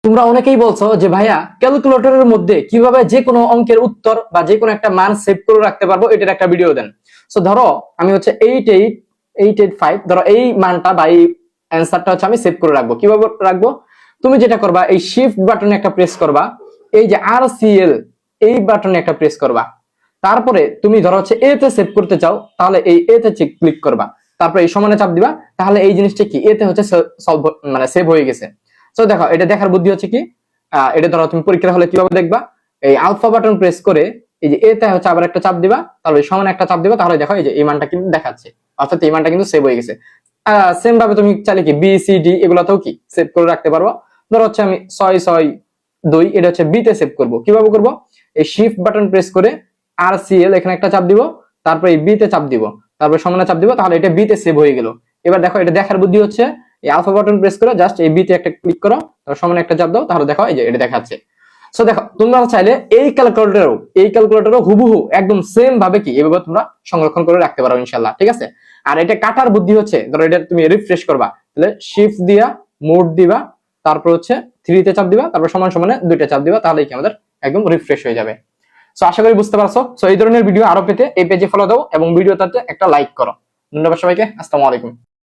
তোমরা অনেকেই বলছো যে ভাইয়া ক্যালকুলেটরের মধ্যে কিভাবে যে কোনো অঙ্কের উত্তর বা যে কোনো একটা মান সেভ করে রাখতে পারবো এটার একটা ভিডিও দেন। সো ধরো আমি হচ্ছে 88885 ধরো এই মানটা বা এই অ্যান্সারটা হচ্ছে আমি সেভ করে রাখবো। কিভাবে রাখবো? তুমি যেটা করবা এই শিফট বাটনে একটা প্রেস করবা, এই যে RCL এই বাটনে একটা প্রেস করবা, তারপরে তুমি ধরো হচ্ছে এ তে সেভ করতে চাও তাহলে এই এ তে ক্লিক করবা, তারপরে এই সমানে চাপ দিবা, তাহলে এই জিনিসটা কি এতে হচ্ছে সলভ মানে সেভ হয়ে গেছে। তো দেখো এটা দেখার বুদ্ধি হচ্ছে কি, এটা ধরো তুমি পরীক্ষা হলে কিভাবে দেখবা, এই আলফা বাটন প্রেস করে এই যে এতে হচ্ছে আবার একটা চাপ দিবা, তারপরে সমানে একটা চাপ দিবা, তাহলে দেখো এই যে এই মানটা কিন্তু দেখাচ্ছে, অর্থাৎ এই মানটা কিন্তু সেভ হয়ে গেছে। সেম ভাবে তুমি চাইলে কি বি সি ডি এগুলাতেও কি সেভ করে রাখতে পারবো। ধরো হচ্ছে আমি 662 এটা হচ্ছে বি তে সেভ করবো। কিভাবে করবো? এই শিফট বাটন প্রেস করে RCL এখানে একটা চাপ দিব, তারপরে এই বি তে চাপ দিব, তারপরে সমানে চাপ দিব, তাহলে এটা বি তে সেভ হয়ে গেল। এবার দেখো এটা দেখার বুদ্ধি হচ্ছে এই আলফা বাটন প্রেস করে জাস্ট এই বি তে একটা ক্লিক করো, তারপর সমানে একটা চাপ দাও, তাহলে দেখো এই যে এটা দেখাচ্ছে। সো দেখো তোমরা চাইলে এই ক্যালকুলেটরও হুবহু একদম সেম ভাবে কি এভাবে তোমরা সংরক্ষণ করে রাখতে পারো ইনশাআল্লাহ, ঠিক আছে। আর এটা কাটার বুদ্ধি হচ্ছে, ধরো এটা তুমি রিফ্রেশ করবা, তাহলে শিফট দিয়া মোড দিবা, তারপর হচ্ছে 3 তে চাপ দিবা, তারপর সমান সমানে দুইটা চাপ দিবা, তাহলেই কি আমাদের একদম রিফ্রেশ হয়ে যাবে। সো আশা করি বুঝতে পারছো। সো এই ধরনের ভিডিও আরো পেতে এই পেজে ফলো দাও এবং ভিডিওটাতে একটা লাইক করো। ধন্যবাদ সবাইকে, আসসালামু আলাইকুম।